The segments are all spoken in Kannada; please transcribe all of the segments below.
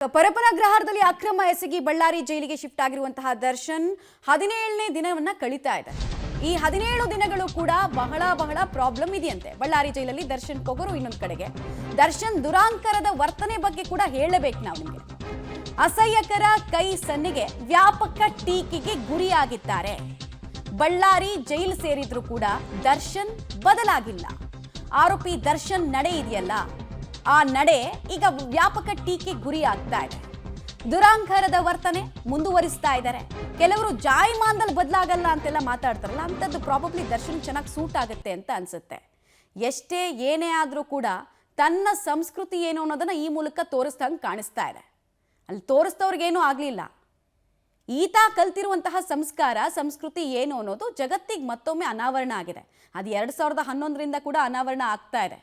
ಪರಪನಗ್ರಹಾರದಲ್ಲಿ ಅಕ್ರಮ ಎಸಗಿ ಬಳ್ಳಾರಿ ಜೈಲಿಗೆ ಶಿಫ್ಟ್ ಆಗಿರುವಂತಹ ದರ್ಶನ್ 17ನೇ ದಿನವನ್ನ ಕಳೀತಾ ಇದೆ. ಈ 17 ದಿನಗಳು ಕೂಡ ಬಹಳ ಪ್ರಾಬ್ಲಮ್ ಇದೆಯಂತೆ ಬಳ್ಳಾರಿ ಜೈಲಲ್ಲಿ. ದರ್ಶನ್ ಪೊಗರು ಇನ್ನೊಂದು ಕಡೆಗೆ. ದರ್ಶನ್ ದುರಾಂಕರದ ವರ್ತನೆ ಬಗ್ಗೆ ಕೂಡ ಹೇಳಬೇಕು ನಾವು ನಿಮಗೆ. ಅಸಹ್ಯಕರ ಕೈ ಸನ್ನೆಗೆ ವ್ಯಾಪಕ ಟೀಕೆಗೆ ಗುರಿಯಾಗಿದ್ದಾರೆ. ಬಳ್ಳಾರಿ ಜೈಲು ಸೇರಿದ್ರು ಕೂಡ ದರ್ಶನ್ ಬದಲಾಗಿಲ್ಲ. ಆರೋಪಿ ದರ್ಶನ್ ನಡೆ ಇದೆಯಲ್ಲ, ಆ ನಡೆ ಈಗ ವ್ಯಾಪಕ ಟೀಕೆ ಗುರಿ ಆಗ್ತಾ ಇದೆ. ದುರಾಂಕರದ ವರ್ತನೆ ಮುಂದುವರಿಸ್ತಾ ಇದ್ದಾರೆ. ಕೆಲವರು ಜಾಯಮಾನದಲ್ಲಿ ಬದಲಾಗಲ್ಲ ಅಂತೆಲ್ಲ ಮಾತಾಡ್ತಾರಲ್ಲ, ಅಂಥದ್ದು ಪ್ರಾಬಬ್ಲಿ ದರ್ಶನ್ ಚೆನ್ನಾಗಿ ಸೂಟ್ ಆಗುತ್ತೆ ಅಂತ ಅನ್ಸುತ್ತೆ. ಎಷ್ಟೇ ಏನೇ ಆದರೂ ಕೂಡ ತನ್ನ ಸಂಸ್ಕೃತಿ ಏನು ಅನ್ನೋದನ್ನ ಈ ಮೂಲಕ ತೋರಿಸ್ದಂಗೆ ಕಾಣಿಸ್ತಾ ಇದೆ. ಅಲ್ಲಿ ತೋರಿಸ್ತವ್ರಿಗೇನೂ ಆಗಲಿಲ್ಲ. ಈತ ಕಲ್ತಿರುವಂತಹ ಸಂಸ್ಕೃತಿ ಏನು ಅನ್ನೋದು ಜಗತ್ತಿಗೆ ಮತ್ತೊಮ್ಮೆ ಅನಾವರಣ ಆಗಿದೆ. ಅದು 2011ರಿಂದ ಕೂಡ ಅನಾವರಣ ಆಗ್ತಾ ಇದೆ.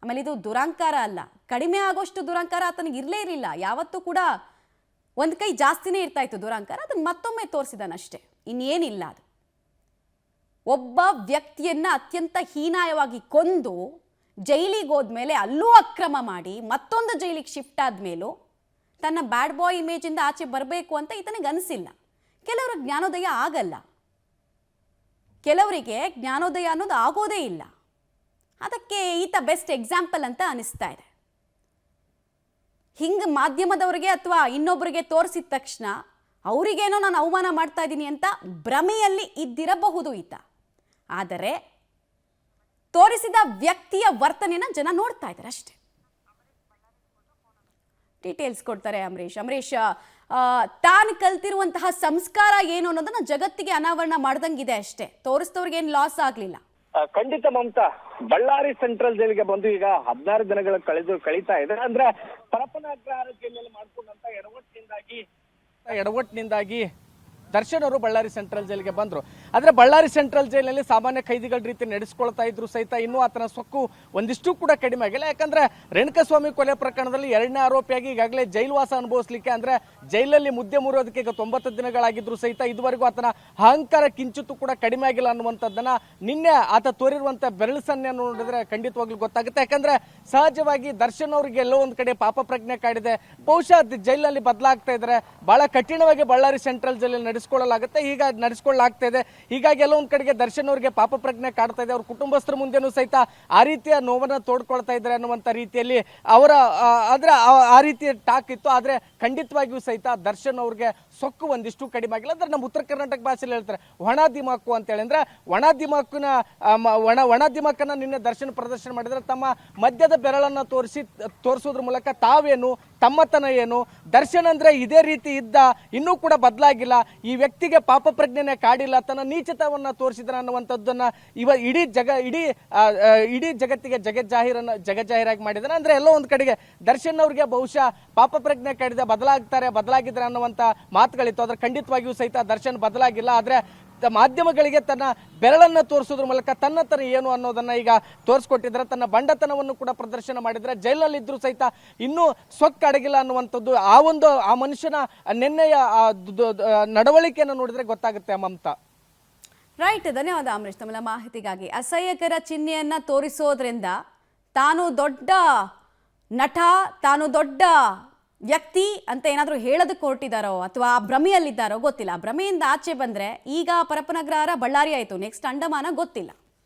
ಆಮೇಲೆ ಇದು ದುರಾಂಕಾರ ಅಲ್ಲ, ಕಡಿಮೆ ಆಗೋಷ್ಟು ದುರಾಂಕಾರ ಆತನಿಗೆ ಇರಲೇ ಇರಲಿಲ್ಲ. ಯಾವತ್ತೂ ಕೂಡ ಒಂದು ಕೈ ಜಾಸ್ತಿನೇ ಇರ್ತಾ ಇತ್ತು ದುರಾಂಕಾರ. ಅದನ್ನು ಮತ್ತೊಮ್ಮೆ ತೋರಿಸಿದಾನಷ್ಟೇ, ಇನ್ನೇನಿಲ್ಲ. ಅದು ಒಬ್ಬ ವ್ಯಕ್ತಿಯನ್ನ ಅತ್ಯಂತ ಹೀನಾಯವಾಗಿ ಕೊಂದು ಜೈಲಿಗೆ ಹೋದ್ಮೇಲೆ ಅಲ್ಲೂ ಅಕ್ರಮ ಮಾಡಿ ಮತ್ತೊಂದು ಜೈಲಿಗೆ ಶಿಫ್ಟ್ ಆದ್ಮೇಲೂ ತನ್ನ ಬ್ಯಾಡ್ ಬಾಯ್ ಇಮೇಜಿಂದ ಆಚೆ ಬರಬೇಕು ಅಂತ ಈತನಿಗೆ ಅನಿಸಿಲ್ಲ. ಕೆಲವ್ರಿಗೆ ಜ್ಞಾನೋದಯ ಆಗಲ್ಲ, ಕೆಲವರಿಗೆ ಜ್ಞಾನೋದಯ ಅನ್ನೋದು ಆಗೋದೇ ಇಲ್ಲ. ಅದಕ್ಕೆ ಈತ ಬೆಸ್ಟ್ ಎಕ್ಸಾಂಪಲ್ ಅಂತ ಅನಿಸ್ತಾ ಇದೆ. ಹಿಂಗೆ ಮಾಧ್ಯಮದವರಿಗೆ ಅಥವಾ ಇನ್ನೊಬ್ಬರಿಗೆ ತೋರಿಸಿದ ತಕ್ಷಣ ಅವರಿಗೇನೋ ನಾನು ಅವಮಾನ ಮಾಡ್ತಾ ಇದ್ದೀನಿ ಅಂತ ಭ್ರಮೆಯಲ್ಲಿ ಇದ್ದಿರಬಹುದು ಈತ. ಆದರೆ ತೋರಿಸಿದ ವ್ಯಕ್ತಿಯ ವರ್ತನೆನ ಜನ ನೋಡ್ತಾ ಇದ್ದಾರೆ ಅಷ್ಟೇ. ಡೀಟೇಲ್ಸ್ ಕೊಡ್ತಾರೆ ಅಂಬರೀಷ್. ತಾನು ಕಲ್ತಿರುವಂತಹ ಸಂಸ್ಕಾರ ಏನು ಅನ್ನೋದನ್ನ ಜಗತ್ತಿಗೆ ಅನಾವರಣ ಮಾಡ್ದಂಗಿದೆ ಅಷ್ಟೇ. ತೋರಿಸಿದವ್ರಿಗೆ ಏನು ಲಾಸ್ ಆಗಲಿಲ್ಲ. ಖಂಡಿತ ಮಮತಾ, ಬಳ್ಳಾರಿ ಸೆಂಟ್ರಲ್ ಜೈಲಿಗೆ ಬಂದು ಈಗ 16 ದಿನಗಳ ಕಳೀತಾ ಇದೆ. ಅಂದ್ರೆ ಪರಪನಗ್ರಹಾರ ಜೈಲಲ್ಲಿ ಮಾಡ್ಕೊಂಡಂತ ಎಡವಟ್ಟಿನಿಂದಾಗಿ ದರ್ಶನ್ ಅವರು ಬಳ್ಳಾರಿ ಸೆಂಟ್ರಲ್ ಜೈಲಿಗೆ ಬಂದ್ರು. ಆದ್ರೆ ಬಳ್ಳಾರಿ ಸೆಂಟ್ರಲ್ ಜೈಲಿನಲ್ಲಿ ಸಾಮಾನ್ಯ ಖೈದಿಗಳ ರೀತಿ ನಡೆಸ್ಕೊಳ್ತಾ ಇದ್ರು ಸಹಿತ ಇನ್ನೂ ಆತನ ಸೊಕ್ಕು ಒಂದಿಷ್ಟು ಕೂಡ ಕಡಿಮೆ ಆಗಿಲ್ಲ. ಯಾಕಂದ್ರೆ ರೇಣುಕಾಸ್ವಾಮಿ ಕೊಲೆ ಪ್ರಕರಣದಲ್ಲಿ 2ನೇ ಆರೋಪಿಯಾಗಿ ಈಗಾಗಲೇ ಜೈಲುವಾಸ ಅನುಭವಿಸ್ಲಿಕ್ಕೆ, ಅಂದ್ರೆ ಜೈಲಲ್ಲಿ ಮುದ್ದೆ ಮುರಿಯೋದಕ್ಕೆ ಈಗ 90 ದಿನಗಳಾಗಿದ್ರು ಸಹಿತ ಇದುವರೆಗೂ ಆತನ ಅಹಂಕಾರ ಕಿಂಚಿತ್ತು ಕೂಡ ಕಡಿಮೆ ಆಗಿಲ್ಲ ಅನ್ನುವಂಥದ್ದನ್ನ ನಿನ್ನೆ ಆತ ತೋರಿರುವಂತ ಬೆರಳು ಸನ್ನೆ ನೋಡಿದ್ರೆ ಖಂಡಿತವಾಗ್ಲೂ ಗೊತ್ತಾಗುತ್ತೆ. ಯಾಕಂದ್ರೆ ಸಹಜವಾಗಿ ದರ್ಶನ್ ಅವರಿಗೆ ಎಲ್ಲೋ ಒಂದ್ ಕಡೆ ಪಾಪ ಪ್ರಜ್ಞೆ ಕಾಡಿದೆ. ಬಹುಶಃ ಜೈಲಲ್ಲಿ ಬದಲಾಗ್ತಾ ಇದ್ದಾರೆ. ಬಹಳ ಕಠಿಣವಾಗಿ ಬಳ್ಳಾರಿ ಸೆಂಟ್ರಲ್ ಜೈಲಲ್ಲಿ ನಡೆಸ್ಕೊಳ್ಳಲಾಗುತ್ತೆ, ಈಗ ನಡೆಸ್ಕೊಳ್ಳಾಗ್ತಾ ಇದೆ. ಹೀಗಾಗಿ ಎಲ್ಲ ಒಂದ್ ಕಡೆಗೆ ದರ್ಶನ್ ಅವರಿಗೆ ಪಾಪ ಪ್ರಜ್ಞೆ ಕಾಡ್ತಾ ಇದೆ. ಅವ್ರ ಕುಟುಂಬಸ್ಥರ ಮುಂದೆನೂ ಸಹಿತ ಆ ರೀತಿಯ ನೋವನ್ನ ತೋಡ್ಕೊಳ್ತಾ ಇದ್ದಾರೆ ಅನ್ನುವಂಥ ರೀತಿಯಲ್ಲಿ ಅವರ ಆ ರೀತಿಯ ಟಾಕ್ ಇತ್ತು. ಆದ್ರೆ ಖಂಡಿತವಾಗಿಯೂ ಸಹಿತ ದರ್ಶನ್ ಅವ್ರಿಗೆ ಸೊಕ್ಕು ಒಂದಿಷ್ಟು ಕಡಿಮೆ ಆಗಿಲ್ಲ. ಅಂದ್ರೆ ನಮ್ಮ ಉತ್ತರ ಕರ್ನಾಟಕ ಭಾಷೆಯಲ್ಲಿ ಹೇಳ್ತಾರೆ ಒಣ ದಿಮಾಕು ಅಂತ ಹೇಳಿ. ಅಂದ್ರೆ ಒಣ ದಿಮಾಕನ್ನ ನಿನ್ನೆ ದರ್ಶನ್ ಪ್ರದರ್ಶನ ಮಾಡಿದ್ರೆ ತಮ್ಮ ಮಧ್ಯದ ಬೆರಳನ್ನ ತೋರಿಸೋದ್ರ ಮೂಲಕ ತಾವೇನು, ತಮ್ಮತನ ಏನು, ದರ್ಶನ್ ಅಂದ್ರೆ ಇದೇ ರೀತಿ ಇದ್ದ, ಇನ್ನೂ ಕೂಡ ಬದಲಾಗಿಲ್ಲ, ಈ ವ್ಯಕ್ತಿಗೆ ಪಾಪ ಪ್ರಜ್ಞೆನೇ ಕಾಡಿಲ್ಲ, ತನ್ನ ನೀಚತವನ್ನ ತೋರಿಸಿದ್ರ ಅನ್ನುವಂಥದ್ದನ್ನ ಇಡೀ ಜಗತ್ತಿಗೆ ಜಗಜ್ಜಾಹೀರಾಗಿ ಮಾಡಿದಾನೆ. ಅಂದ್ರೆ ಎಲ್ಲೋ ಒಂದ್ ಕಡೆಗೆ ದರ್ಶನ್ ಅವ್ರಿಗೆ ಬಹುಶಃ ಪಾಪ ಪ್ರಜ್ಞೆ ಕಾಡಿದೆ, ಬದಲಾಗಿದ್ರೆ ಅನ್ನುವಂತ ಮಾತುಗಳಿತ್ತು. ಆದ್ರೆ ಖಂಡಿತವಾಗಿಯೂ ಸಹಿತ ದರ್ಶನ್ ಬದಲಾಗಿಲ್ಲ. ಆದ್ರೆ ಮಾಧ್ಯಮಗಳಿಗೆ ತನ್ನ ಬೆರಳನ್ನ ತೋರಿಸೋದ್ರ ಮೂಲಕ ತನ್ನತನ ಏನು ಅನ್ನೋದನ್ನ ಈಗ ತೋರಿಸ್ಕೊಟ್ಟಿದ್ರೆ, ತನ್ನ ಬಂಡತನವನ್ನು ಕೂಡ ಪ್ರದರ್ಶನ ಮಾಡಿದ್ರೆ, ಜೈಲಲ್ಲಿ ಇದ್ರು ಸಹಿತ ಇನ್ನೂ ಸೊಕ್ಕು ಅಡಗಿಲ್ಲ ಅನ್ನುವಂಥದ್ದು ಆ ಮನುಷ್ಯನ ನಿನ್ನೆಯ ನಡವಳಿಕೆಯನ್ನು ನೋಡಿದ್ರೆ ಗೊತ್ತಾಗುತ್ತೆ ಮಮತಾ. ರೈಟ್, ಧನ್ಯವಾದ ಅಂಬರೀಷ್ ತಮ್ಮ ಮಾಹಿತಿಗಾಗಿ. ಅಸಹ್ಯಕರ ಚಿಹ್ನೆಯನ್ನ ತೋರಿಸೋದ್ರಿಂದ ತಾನು ದೊಡ್ಡ ನಟ, ತಾನು ದೊಡ್ಡ ವ್ಯಕ್ತಿ ಅಂತ ಏನಾದರೂ ಹೇಳೋದಕ್ಕೆ ಹೊರಟಿದ್ದಾರೋ ಅಥವಾ ಭ್ರಮೆಯಲ್ಲಿದ್ದಾರೋ ಗೊತ್ತಿಲ್ಲ. ಭ್ರಮೆಯಿಂದ ಆಚೆ ಬಂದರೆ ಈಗ ಪರಪನಗ್ರಹಾರ ಬಳ್ಳಾರಿ ಆಯಿತು, ನೆಕ್ಸ್ಟ್ ಅಂಡಮಾನ ಗೊತ್ತಿಲ್ಲ.